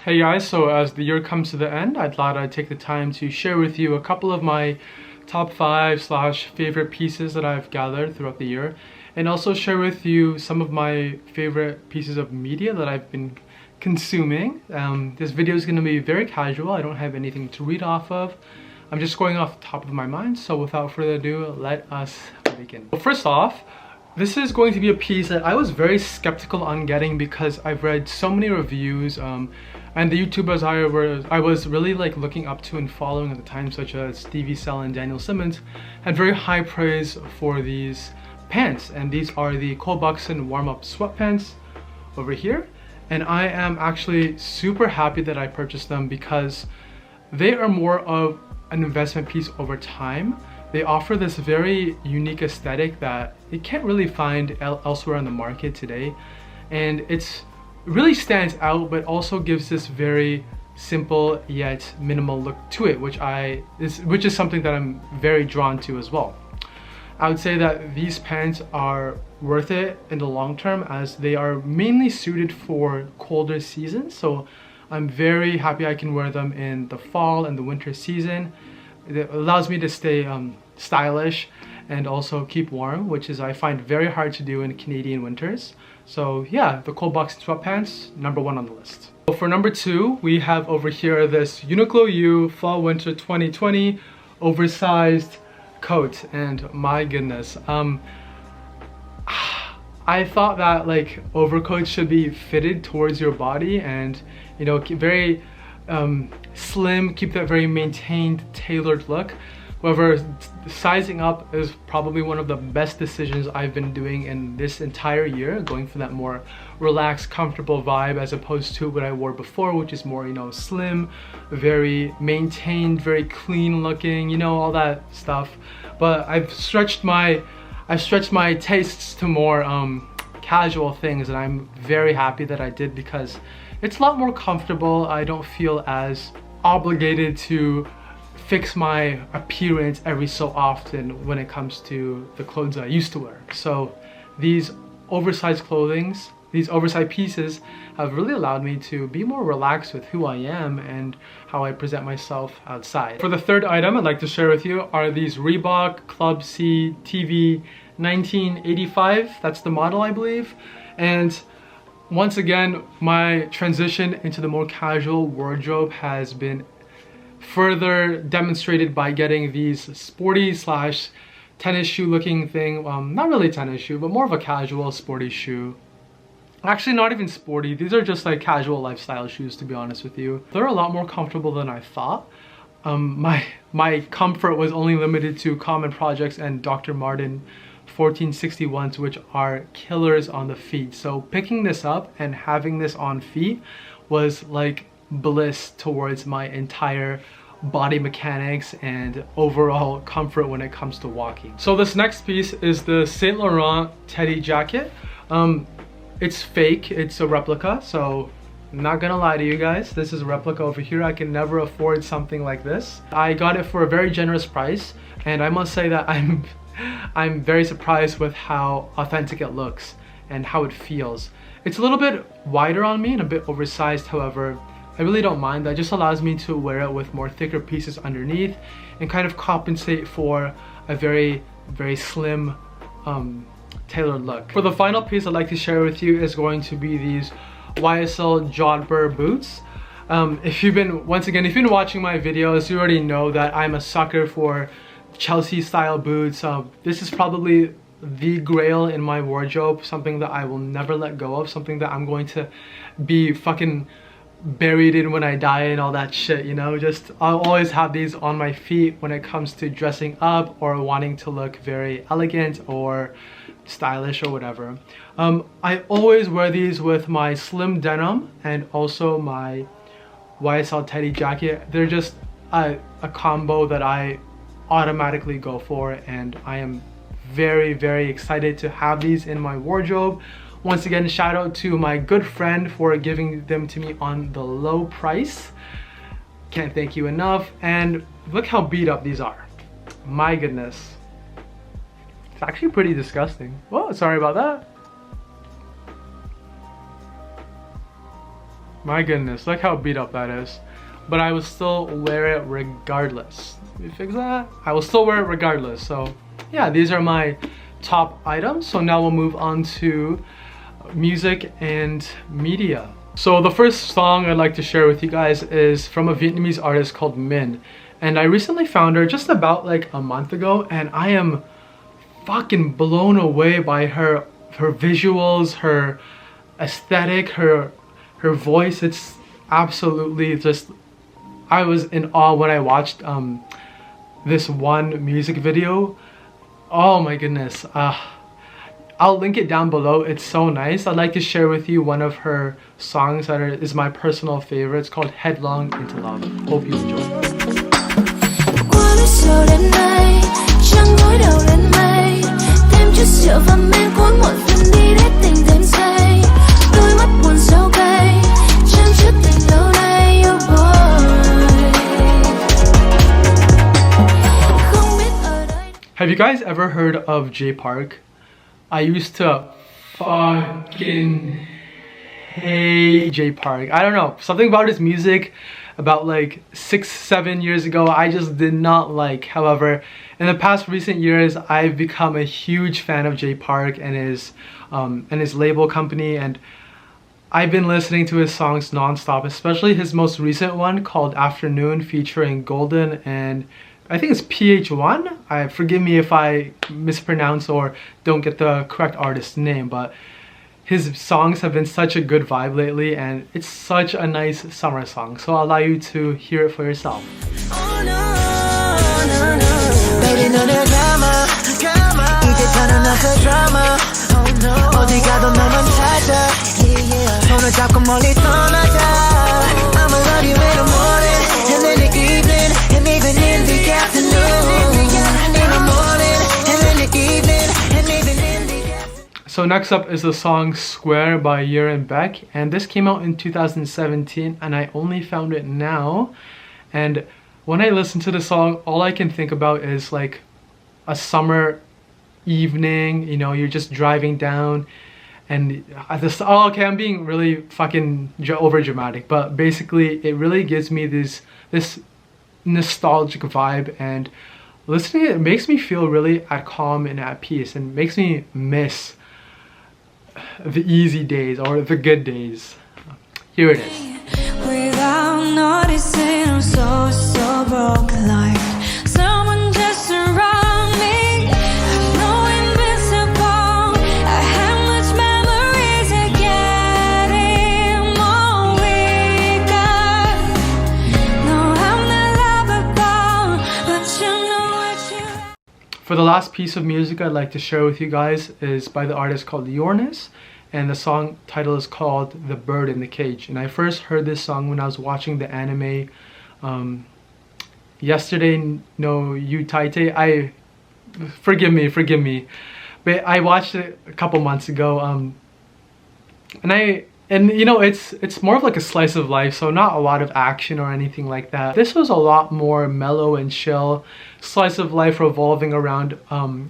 Hey guys, so as the year comes to the end, I thought I'd take the time to share with you a couple of my top 5 / favorite pieces that I've gathered throughout the year, and also share with you some of my favorite pieces of media that I've been consuming. This video is going to be very casual. I don't have anything to read off of. I'm just going off the top of my mind, so without further ado, let us begin. Well, first off, this is going to be a piece that I was very skeptical on getting because I've read so many reviews and the YouTubers I was really like looking up to and following at the time, such as Stevie Sell and Daniel Simmons, had very high praise for these pants. And these are the Cole Buxton warm-up sweatpants over here. And I am actually super happy that I purchased them because they are more of an investment piece over time. They offer this very unique aesthetic that you can't really find elsewhere on the market today, and it really stands out, but also gives this very simple yet minimal look to it, which is something that I'm very drawn to as well. I would say that these pants are worth it in the long term, as they are mainly suited for colder seasons. So I'm very happy I can wear them in the fall and the winter season. It allows me to stay stylish and also keep warm, which is I find very hard to do in Canadian winters. So yeah, the Cole Buxton sweatpants, number 1 on the list. So for number 2, we have over here this Uniqlo U Fall Winter 2020 oversized coat, and my goodness, I thought that like overcoats should be fitted towards your body and, you know, very slim, keep that very maintained, tailored look. However, sizing up is probably one of the best decisions I've been doing in this entire year, going for that more relaxed, comfortable vibe as opposed to what I wore before, which is more, you know, slim, very maintained, very clean looking, you know, all that stuff. But I've stretched my tastes to more casual things, and I'm very happy that I did because it's a lot more comfortable. I don't feel as obligated to fix my appearance every so often when it comes to the clothes I used to wear. So these oversized pieces have really allowed me to be more relaxed with who I am and how I present myself outside. For the third item I'd like to share with you are these Reebok Club C TV 1985. That's the model, I believe. And once again, my transition into the more casual wardrobe has been further demonstrated by getting these sporty / tennis shoe looking thing. Not really tennis shoe, but more of a casual sporty shoe. Actually, not even sporty. These are just like casual lifestyle shoes, to be honest with you. They're a lot more comfortable than I thought. My comfort was only limited to Common Projects and Dr. Martin 1461s, which are killers on the feet. So picking this up and having this on feet was like bliss towards my entire body mechanics and overall comfort when it comes to walking. So this next piece is the Saint Laurent Teddy jacket. It's fake, it's a replica, so I'm not gonna lie to you guys, this is a replica over here. I can never afford something like this. I got it for a very generous price, and I must say that I'm very surprised with how authentic it looks and how it feels. It's a little bit wider on me and a bit oversized, however, I really don't mind. That just allows me to wear it with more thicker pieces underneath and kind of compensate for a very, very slim tailored look. For the final piece I'd like to share with you is going to be these YSL Jodhpur boots. If you've been watching my videos, you already know that I'm a sucker for Chelsea style boots. This is probably the grail in my wardrobe, something that I will never let go of, something that I'm going to be fucking buried in when I die and all that shit, you know. Just I'll always have these on my feet when it comes to dressing up or wanting to look very elegant or stylish or whatever. I always wear these with my slim denim and also my YSL Teddy jacket. They're just a combo that I automatically go for, and I am very, very excited to have these in my wardrobe. Once again, shout out to my good friend for giving them to me on the low price. Can't thank you enough. And look how beat up these are. My goodness. It's actually pretty disgusting. Whoa, sorry about that. My goodness, look how beat up that is. But I will still wear it regardless. Let me fix that. I will still wear it regardless. So yeah, these are my top items. So now we'll move on to music and media. So the first song I'd like to share with you guys is from a Vietnamese artist called Min. And I recently found her just about like a month ago, and I am fucking blown away by her visuals, her aesthetic, her voice. It's absolutely just, I was in awe when I watched this one music video. Oh my goodness. I'll link it down below. It's so nice. I'd like to share with you one of her songs that is my personal favorite. It's called Headlong Into Love. Hope you enjoy. Have you guys ever heard of Jay Park? I used to fucking hate Jay Park. I don't know, something about his music about like 6-7 years ago I just did not like. However, in the past recent years I've become a huge fan of Jay Park and his label company, and I've been listening to his songs non-stop, especially his most recent one called Afternoon featuring Golden and I think it's PH1. Forgive me if I mispronounce or don't get the correct artist's name, but his songs have been such a good vibe lately, and it's such a nice summer song. So I'll allow you to hear it for yourself. So next up is the song Square by Year and Beck, and this came out in 2017 and I only found it now. And when I listen to the song, all I can think about is like a summer evening, you know, you're just driving down and oh, okay, I'm being really fucking over dramatic, but basically it really gives me this nostalgic vibe, and listening to it makes me feel really at calm and at peace, and makes me miss the easy days or the good days. Here it is. Without noticing, I'm so broke like someone just around me. No invincible. I have much memories of getting more weaker. No, I'm not lovable, but you know what you. For the last piece of music I'd like to share with you guys is by the artist called Yornis, and the song title is called The Bird in the Cage. And I first heard this song when I was watching the anime Yesterday no Utaite. Forgive me, but I watched it a couple months ago, and you know, it's more of like a slice of life, so not a lot of action or anything like that. This was a lot more mellow and chill slice of life revolving around a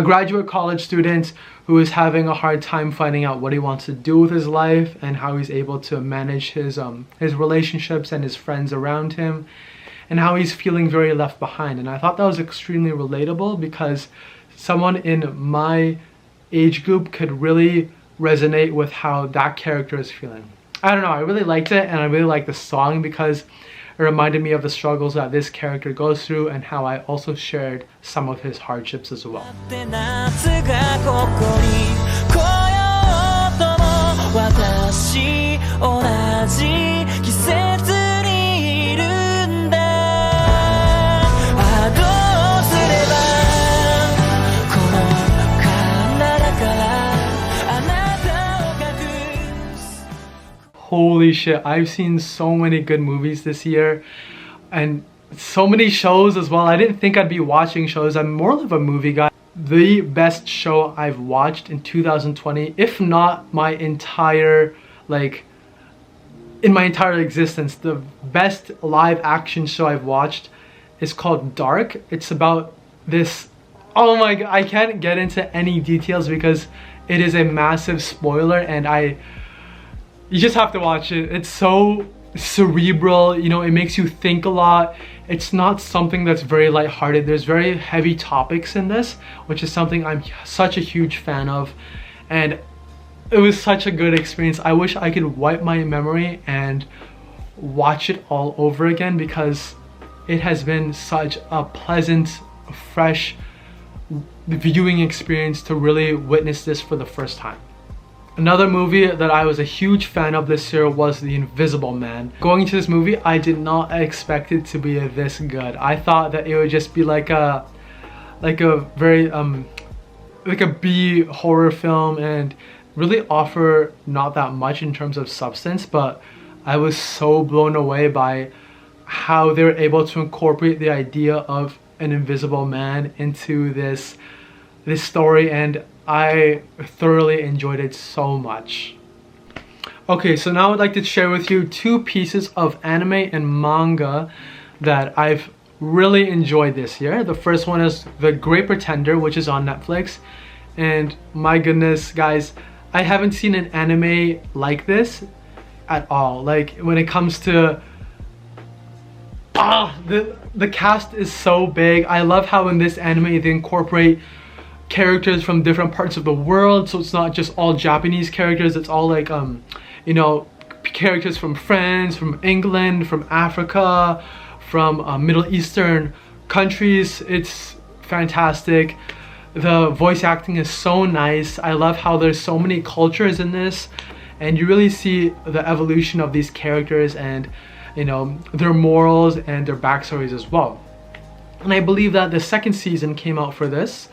graduate college student who is having a hard time finding out what he wants to do with his life and how he's able to manage his relationships and his friends around him, and how he's feeling very left behind. And I thought that was extremely relatable because someone in my age group could really resonate with how that character is feeling. I don't know, I really liked it, and I really liked the song because it reminded me of the struggles that this character goes through and how I also shared some of his hardships as well. Holy shit, I've seen so many good movies this year and so many shows as well. I didn't think I'd be watching shows. I'm more of a movie guy. The best show I've watched in 2020, if not my entire, like, in my entire existence, the best live action show I've watched is called Dark. It's about this, oh my god, I can't get into any details because it is a massive spoiler, and You just have to watch it. It's so cerebral, you know, it makes you think a lot. It's not something that's very lighthearted. There's very heavy topics in this, which is something I'm such a huge fan of. And it was such a good experience. I wish I could wipe my memory and watch it all over again, because it has been such a pleasant, fresh viewing experience to really witness this for the first time. Another movie that I was a huge fan of this year was The Invisible Man. Going to this movie, I did not expect it to be this good. I thought that it would just be like a very like a B horror film and really offer not that much in terms of substance, but I was so blown away by how they were able to incorporate the idea of an invisible man into this story, and I thoroughly enjoyed it so much. Okay, so now I'd like to share with you 2 pieces of anime and manga that I've really enjoyed this year. The first one is The Great Pretender, which is on Netflix, and my goodness guys, I haven't seen an anime like this at all. Like, when it comes to the cast is so big. I love how in this anime they incorporate characters from different parts of the world, so it's not just all Japanese characters. It's all like you know, characters from France, from England, from Africa, from Middle Eastern countries. It's fantastic. The voice acting is so nice. I love how there's so many cultures in this, and you really see the evolution of these characters and, you know, their morals and their backstories as well. And I believe that the second season came out for this,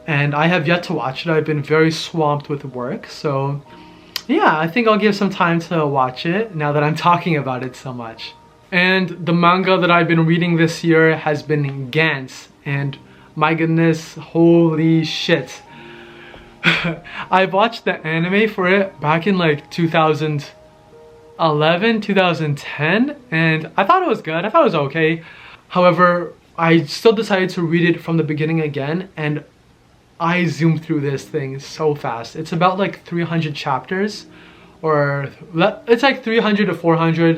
and I have yet to watch it. I've been very swamped with work, so yeah, I think I'll give some time to watch it now that I'm talking about it so much. And the manga that I've been reading this year has been Gantz, and my goodness, holy shit. I watched the anime for it back in like 2011, 2010, and I thought it was good. I thought it was okay. However, I still decided to read it from the beginning again, and I zoomed through this thing so fast. It's about like 300 chapters, or it's like 300 to 400.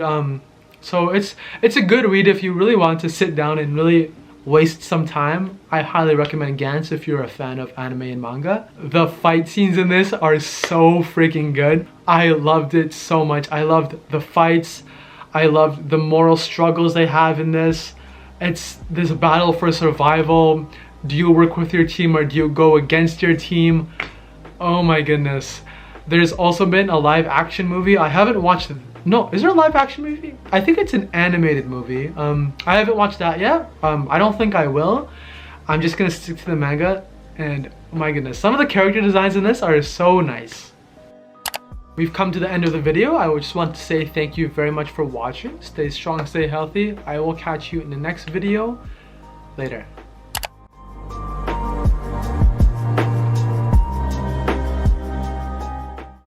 So it's a good read if you really want to sit down and really waste some time. I highly recommend Gantz if you're a fan of anime and manga. The fight scenes in this are so freaking good. I loved it so much. I loved the fights. I loved the moral struggles they have in this. It's this battle for survival. Do you work with your team or do you go against your team? Oh my goodness. There's also been a live action movie. I haven't watched it. No, is there a live action movie? I think it's an animated movie. I haven't watched that yet. I don't think I will. I'm just gonna stick to the manga, and oh my goodness, some of the character designs in this are so nice. We've come to the end of the video. I just want to say thank you very much for watching. Stay strong, stay healthy. I will catch you in the next video. Later.